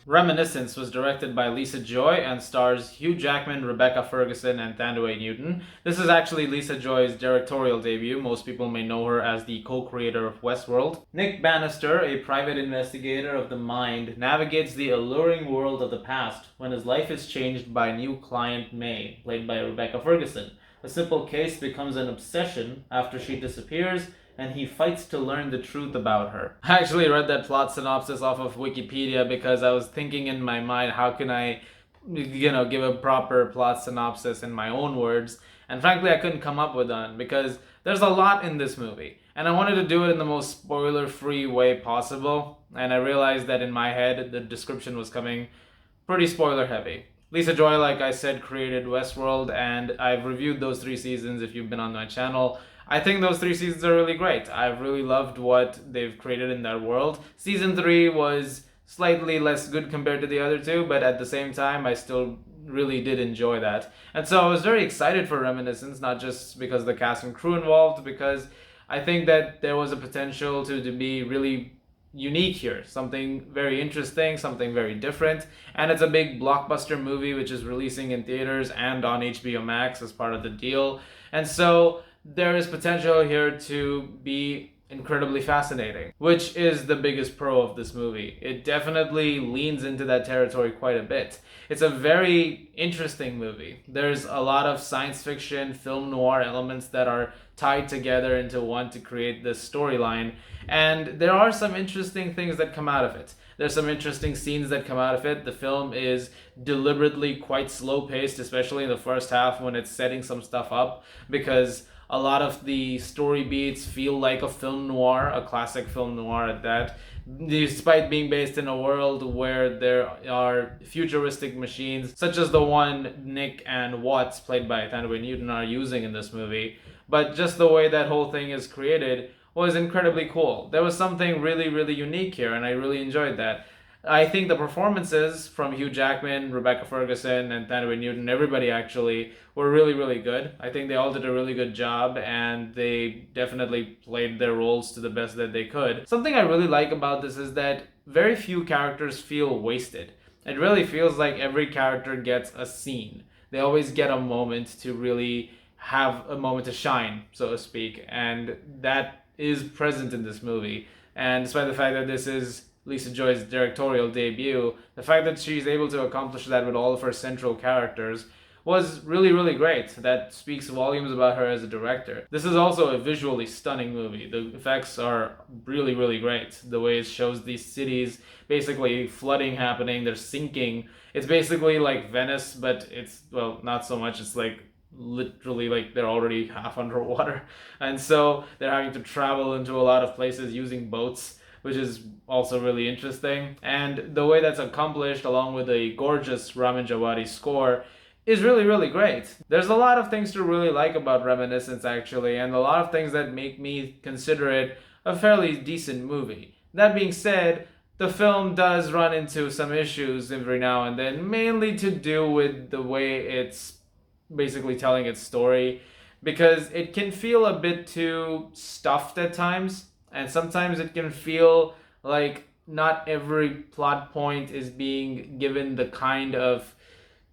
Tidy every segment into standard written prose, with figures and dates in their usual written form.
Reminiscence was directed by Lisa Joy and stars Hugh Jackman, Rebecca Ferguson, and Thandiwe Newton. This is actually Lisa Joy's directorial debut. Most people may know her as the co-creator of Westworld. Nick Bannister, a private investigator of the mind, navigates the alluring world of the past when his life is changed by new client May, played by Rebecca Ferguson. A simple case becomes an obsession after she disappears, and he fights to learn the truth about her. I actually read that plot synopsis off of Wikipedia because I was thinking in my mind, how can I, give a proper plot synopsis in my own words? And frankly, I couldn't come up with one because there's a lot in this movie. And I wanted to do it in the most spoiler-free way possible. And I realized that in my head, the description was coming pretty spoiler-heavy. Lisa Joy, like I said, created Westworld, and I've reviewed those 3 seasons if you've been on my channel. I think those 3 seasons are really great. I've really loved what they've created in that world. Season 3 was slightly less good compared to the other two, but at the same time, I still really did enjoy that. And so I was very excited for Reminiscence, not just because of the cast and crew involved, because I think that there was a potential to be really unique here, something very interesting, something very different, and it's a big blockbuster movie which is releasing in theaters and on HBO Max as part of the deal. And so there is potential here to be incredibly fascinating, which is the biggest pro of this movie. It definitely leans into that territory quite a bit. It's a very interesting movie. There's a lot of science fiction, film noir elements that are tied together into one to create this storyline, and there are some interesting things that come out of it. There's some interesting scenes that come out of it. The film is deliberately quite slow-paced, especially in the first half when it's setting some stuff up, because a lot of the story beats feel like a film noir, a classic film noir at that, despite being based in a world where there are futuristic machines, such as the one Nick and Watts, played by Thandiwe Newton, are using in this movie. But just the way that whole thing is created was incredibly cool. There was something really, really unique here, and I really enjoyed that. I think the performances from Hugh Jackman, Rebecca Ferguson, and Thandiwe Newton, everybody actually, were really, really good. I think they all did a really good job, and they definitely played their roles to the best that they could. Something I really like about this is that very few characters feel wasted. It really feels like every character gets a scene. They always get a moment to really have a moment to shine, so to speak, and that is present in this movie. And despite the fact that this is Lisa Joy's directorial debut, the fact that she's able to accomplish that with all of her central characters was really, really great. That speaks volumes about her as a director. This is also a visually stunning movie. The effects are really, really great. The way it shows these cities basically flooding happening, they're sinking. It's basically like Venice, but it's, well, not so much. It's like literally like they're already half underwater. And so they're having to travel into a lot of places using boats, which is also really interesting. And the way that's accomplished, along with a gorgeous Ramin Djawadi score, is really, really great. There's a lot of things to really like about Reminiscence, actually, and a lot of things that make me consider it a fairly decent movie. That being said, the film does run into some issues every now and then, mainly to do with the way it's basically telling its story, because it can feel a bit too stuffed at times, and sometimes it can feel like not every plot point is being given the kind of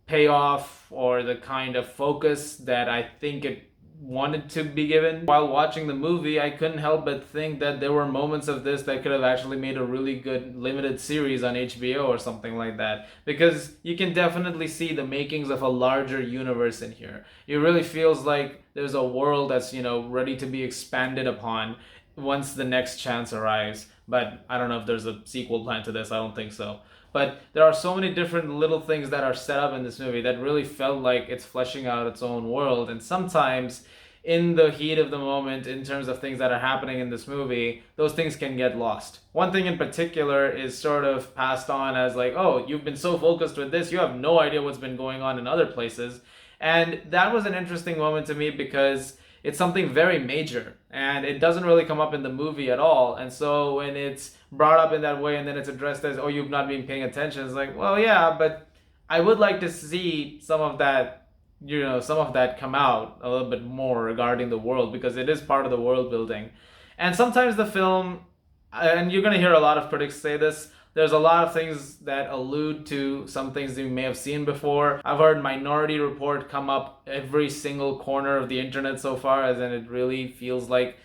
payoff or the kind of focus that I think it wanted to be given. While watching the movie, I couldn't help but think that there were moments of this that could have actually made a really good limited series on HBO or something like that, because you can definitely see the makings of a larger universe in here. It really feels like there's a world that's, ready to be expanded upon once the next chance arrives. But I don't know if there's a sequel plan to this. I don't think so. But there are so many different little things that are set up in this movie that really felt like it's fleshing out its own world. And sometimes in the heat of the moment, in terms of things that are happening in this movie, those things can get lost. One thing in particular is sort of passed on as like, oh, you've been so focused with this, you have no idea what's been going on in other places. And that was an interesting moment to me because it's something very major and it doesn't really come up in the movie at all. And so when it's brought up in that way and then it's addressed as, oh, you've not been paying attention, it's like, well, yeah, but I would like to see some of that, some of that come out a little bit more regarding the world, because it is part of the world building. And sometimes the film, and you're going to hear a lot of critics say this, There's a lot of things that allude to some things that you may have seen before. I've heard Minority Report come up every single corner of the internet so far, as in it really feels like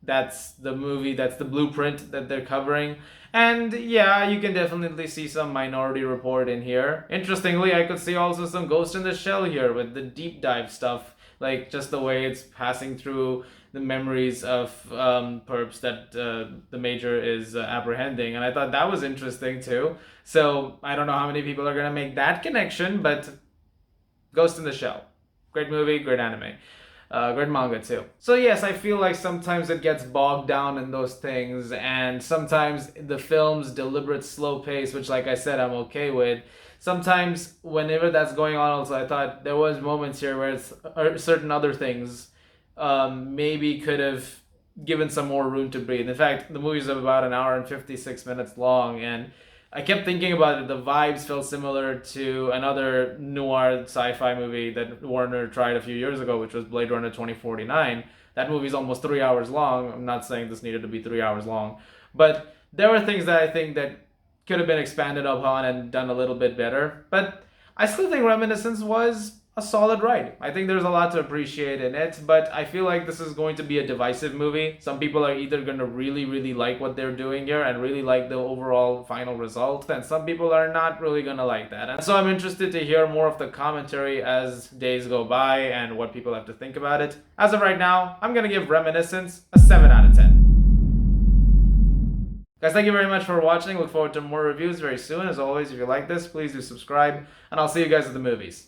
that's the movie, that's the blueprint that they're covering. And yeah, you can definitely see some Minority Report in here. Interestingly, I could see also some Ghost in the Shell here with the deep dive stuff, like just the way it's passing through the memories of perps that the Major is apprehending. And I thought that was interesting too. So I don't know how many people are going to make that connection, but Ghost in the Shell. Great movie, great anime. Great manga too. So yes, I feel like sometimes it gets bogged down in those things, and sometimes the film's deliberate slow pace, which like I said, I'm okay with. Sometimes whenever that's going on, also I thought there was moments here where certain other things maybe could have given some more room to breathe. In fact, the movie's about an hour and 56 minutes long, and I kept thinking about it. The vibes felt similar to another noir sci-fi movie that Warner tried a few years ago, which was Blade Runner 2049. That movie's almost 3 hours long. I'm not saying this needed to be 3 hours long, but there were things that I think that could have been expanded upon and done a little bit better. But I still think Reminiscence was a solid ride. I think there's a lot to appreciate in it, but I feel like this is going to be a divisive movie. Some people are either going to really, really like what they're doing here and really like the overall final result, and some people are not really going to like that. And so I'm interested to hear more of the commentary as days go by and what people have to think about it. As of right now, I'm going to give Reminiscence a 7 out of 10. Guys, thank you very much for watching. Look forward to more reviews very soon. As always, if you like this, please do subscribe, and I'll see you guys at the movies.